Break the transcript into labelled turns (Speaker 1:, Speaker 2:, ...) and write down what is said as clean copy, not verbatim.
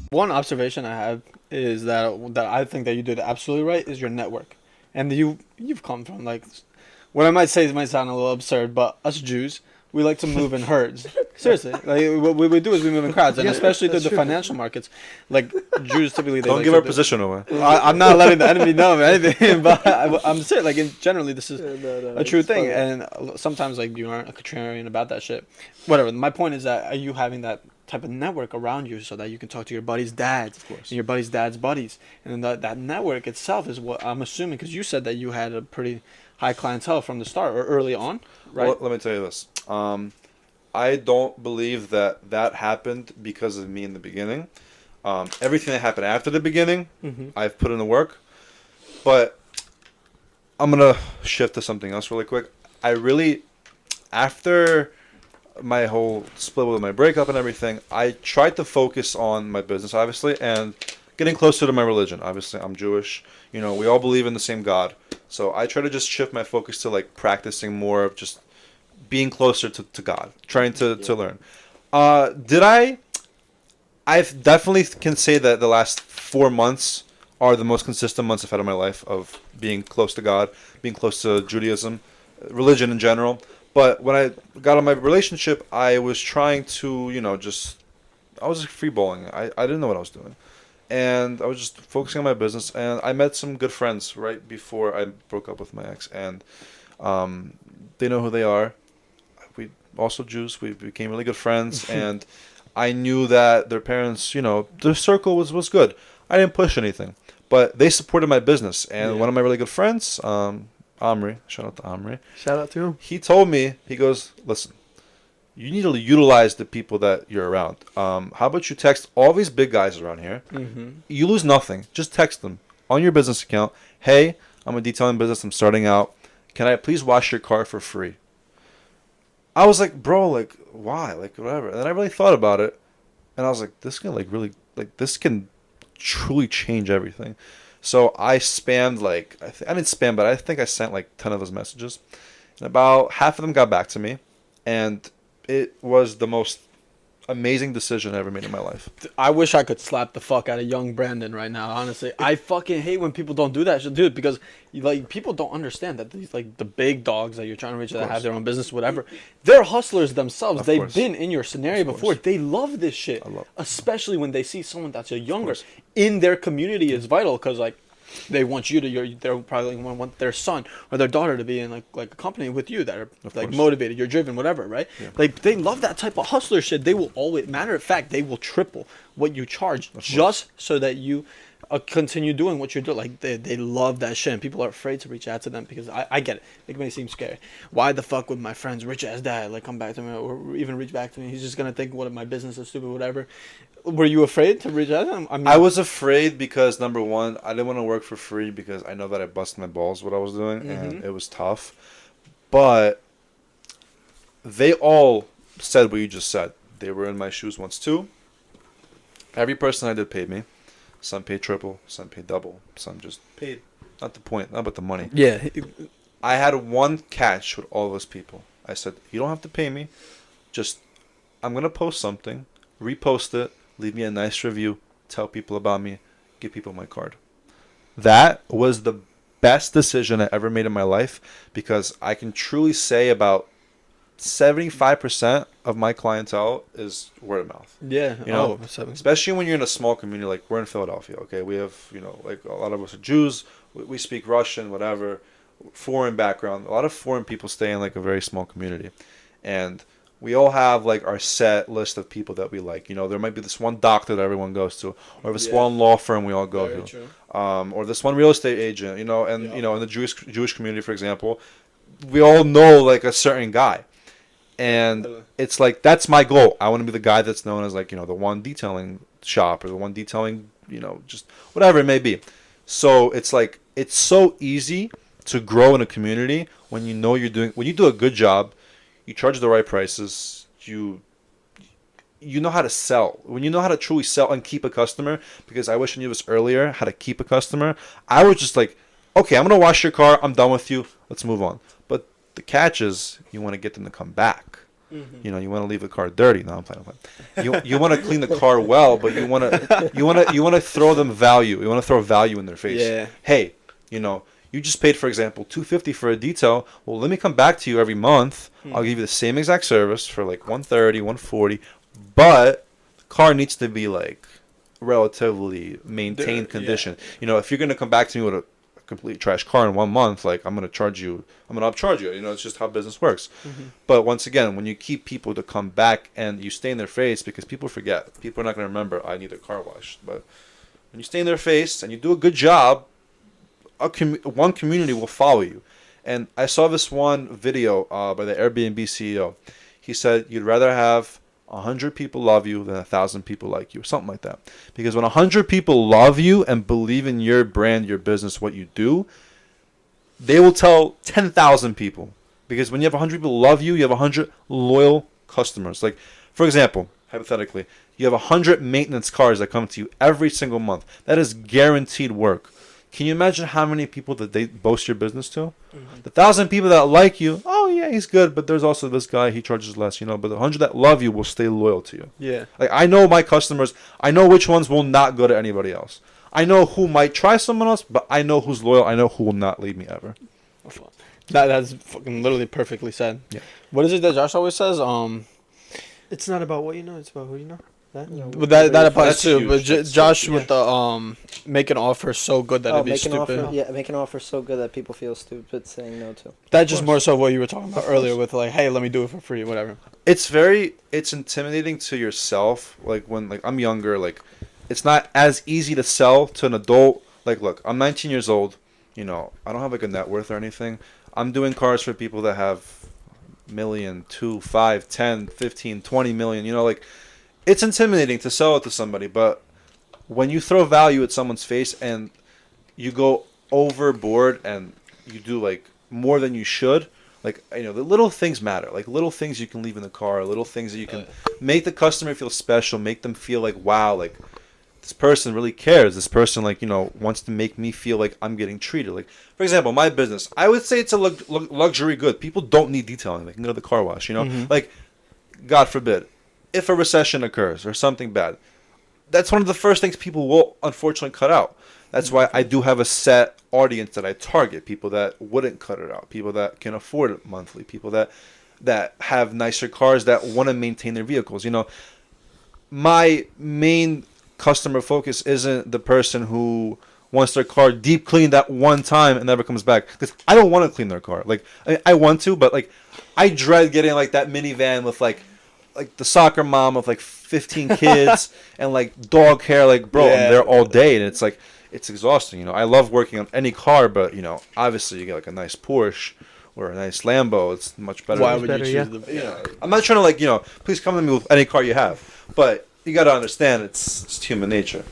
Speaker 1: One observation I have is that I think that you did absolutely right is your network, and you've come from like what I might say might sound a little absurd, but us Jews, we like to move in herds. Seriously, like what we do is we move in crowds, and
Speaker 2: Yeah,
Speaker 1: especially through
Speaker 2: that's
Speaker 1: the
Speaker 2: true.
Speaker 1: financial markets, like Jews typically they
Speaker 2: Don't
Speaker 1: like
Speaker 2: give
Speaker 1: to
Speaker 2: our
Speaker 1: do.
Speaker 2: position away.
Speaker 1: I'm not letting the enemy know anything, but I'm saying like generally this is
Speaker 3: No,
Speaker 1: a true
Speaker 3: it's
Speaker 1: thing,
Speaker 3: funny.
Speaker 1: and sometimes like you aren't a contrarian about that shit. Whatever. My point is that are you having that type of network around you so that you can talk to your buddy's dads
Speaker 2: Of course.
Speaker 1: and your buddy's dad's buddies, and then that network itself is what I'm assuming because you said that you had a pretty high clientele from the start or early on, right?
Speaker 2: Well, let me tell you this. I don't believe that that happened because of me in the beginning. Everything that happened after the beginning,
Speaker 1: Mm-hmm.
Speaker 2: I've put in the work. But I'm going to shift to something else really quick. I really, after my whole split with my breakup and everything, I tried to focus on my business, obviously, and getting closer to my religion. Obviously, I'm Jewish. You know, we all believe in the same God. So I try to just shift my focus to like practicing more of just being closer to God, trying to learn. Did I? I definitely can say that the last 4 months are the most consistent months I've had in my life of being close to God, being close to Judaism, religion in general. But when I got on my relationship, I was trying to, I was free balling. I didn't know what I was doing. And I was just focusing on my business. And I met some good friends right before I broke up with my ex. And they know who they are. We also Jews. We became really good friends. And I knew that their parents, their circle was good. I didn't push anything. But they supported my business. And
Speaker 1: Yeah.
Speaker 2: one of my really good friends, Omri, shout out to Omri,
Speaker 3: Shout out to him.
Speaker 2: he told me, he goes, listen, you need to utilize the people that you're around. How about you text all these big guys around here?
Speaker 1: Mm-hmm.
Speaker 2: You lose nothing. Just text them on your business account. Hey, I'm a detailing business. I'm starting out. Can I please wash your car for free? I was like, bro, like, why? Like, whatever. And then I really thought about it. And I was like, this can, like, really, like, this can truly change everything. So I spammed, like, I didn't spam, but I think I sent, like, 10 of those messages. And about half of them got back to me. And it was the most amazing decision I ever made in my life.
Speaker 1: I wish I could slap the fuck out of young Brandon right now. Honestly, I fucking hate when people don't do that shit, dude. Because like people don't understand that these like the big dogs that you're trying to reach that have their own business, whatever. They're hustlers themselves.
Speaker 2: Of
Speaker 1: They've
Speaker 2: course.
Speaker 1: been in your scenario
Speaker 2: Of
Speaker 1: before.
Speaker 2: course.
Speaker 1: They love this shit,
Speaker 2: I love.
Speaker 1: especially when they see someone that's a younger
Speaker 2: course.
Speaker 1: in their community is vital because like. They want you to. They're probably want their son or their daughter to be in like a company with you that are
Speaker 2: Of
Speaker 1: like
Speaker 2: course.
Speaker 1: motivated. You're driven, whatever, right?
Speaker 2: Yeah.
Speaker 1: Like they love that type of hustler shit. They will always. Matter of fact, they will triple what you charge
Speaker 2: course.
Speaker 1: just so that you continue doing what you're doing. Like they love that shit. And people are afraid to reach out to them because I get it. It may seem scary. Why the fuck would my friend's rich ass dad like come back to me or even reach back to me? He's just gonna think what if my business is stupid, whatever. Were you afraid to reach out to him? I mean,
Speaker 2: I was afraid because, number one, I didn't want to work for free because I know that I busted my balls what I was doing, and it was tough. But they all said what you just said. They were in my shoes once, too. Every person I did paid me. Some paid triple, some paid double, some just paid. Not the point, not about the money.
Speaker 1: yeah.
Speaker 2: I had one catch with all those people. I said, you don't have to pay me. Just, I'm going to post something, repost it, leave me a nice review, tell people about me, give people my card. That was the best decision I ever made in my life because I can truly say about 75% of my clientele is word of mouth.
Speaker 1: Yeah.
Speaker 2: You know,
Speaker 1: so-
Speaker 2: especially when you're in a small community, like we're in Philadelphia, okay? We have, like a lot of us are Jews, we speak Russian, whatever, foreign background. A lot of foreign people stay in like a very small community. And we all have like our set list of people that we like. There might be this one doctor that everyone goes to, or this one law firm we all go to,
Speaker 1: true.
Speaker 2: or this one real estate agent. In the Jewish community, for example, we all know like a certain guy, and it's like that's my goal. I want to be the guy that's known as like the one detailing shop or the one detailing just whatever it may be. So it's like it's so easy to grow in a community when when you do a good job. You charge the right prices. You know how to sell. When you know how to truly sell and keep a customer, because I wish I knew this earlier, how to keep a customer, I was just like, okay, I'm going to wash your car. I'm done with you. Let's move on. But the catch is you want to get them to come back. You know, you want to leave the car dirty. No, I'm playing. You want to clean the car well, but you want to throw them value. You want to throw value in their face.
Speaker 1: Yeah.
Speaker 2: Hey, you know, you just paid, for example, $250 for a detail. Well, let me come back to you every month. I'll give you the same exact service for like $130, $140, but the car needs to be like relatively maintained condition. You know, if you're gonna come back to me with a complete trash car in 1 month, like I'm gonna upcharge you. You know, it's just how business works. But once again, when you keep people to come back and you stay in their face, because people forget, people are not gonna remember I need a car washed. But when you stay in their face and you do a good job, one community will follow you. And I saw this one video by the Airbnb CEO. He said you'd rather have 100 people love you than 1,000 people like you, something like that. Because when 100 people love you and believe in your brand, your business, what you do, they will tell 10,000 people. Because when you have 100 people love you, you have 100 loyal customers. Like, for example, hypothetically, you have 100 maintenance cars that come to you every single month. That is guaranteed work. Can you imagine how many people that they boast your business to? The 1,000 people that like you, oh yeah, he's good, but there's also this guy, he charges less, you know. But the 100 that love you will stay loyal to you.
Speaker 1: Yeah.
Speaker 2: Like, I know my customers, I know which ones will not go to anybody else. I know who might try someone else, but I know who's loyal. I know who will not leave me ever.
Speaker 1: That's fucking literally perfectly said.
Speaker 2: Yeah.
Speaker 1: What is it that Josh always says?
Speaker 3: It's not about what you know, it's about who you know.
Speaker 1: But that applies
Speaker 2: That's
Speaker 1: too.
Speaker 2: huge.
Speaker 1: But
Speaker 2: That's
Speaker 1: Josh with the make an offer so good that it'd be
Speaker 3: make an
Speaker 1: stupid.
Speaker 3: offer. Make an offer so good that people feel stupid saying no to.
Speaker 1: That's just more so what you were talking about earlier with like, hey, let me do it for free, whatever.
Speaker 2: It's intimidating to yourself. Like, when, like, I'm younger, like, it's not as easy to sell to an adult. Like, look, I'm 19 years old. You know, I don't have like a net worth or anything. I'm doing cars for people that have million, 2, 5, 10, 15, 20 million. You know, like, it's intimidating to sell it to somebody, but when you throw value at someone's face and you go overboard and you do like more than you should, like, you know, the little things matter. Like, little things you can leave in the car, little things that you can make the customer feel special, make them feel like, wow, like, this person really cares. This person, like, you know, wants to make me feel like I'm getting treated. Like, for example, my business, I would say it's a luxury good. People don't need detailing. They can go to the car wash, you know? Like, God forbid, if a recession occurs or something bad, that's one of the first things people will unfortunately cut out. That's why I do have a set audience that I target. People that wouldn't cut it out. People that can afford it monthly. People that have nicer cars, that want to maintain their vehicles. You know, my main customer focus isn't the person who wants their car deep cleaned that one time and never comes back. Because I don't want to clean their car. Like, I want to, but like, I dread getting like that minivan with like the soccer mom with like 15 kids and like dog hair. Like, bro, I'm there all day, and it's like, it's exhausting. You know, I love working on any car, but, you know, obviously you get like a nice Porsche or a nice Lambo, it's much better.
Speaker 1: Why would you choose the?
Speaker 2: You know, I'm not trying to, like, you know, please come to me with any car you have, but you got to understand it's human nature.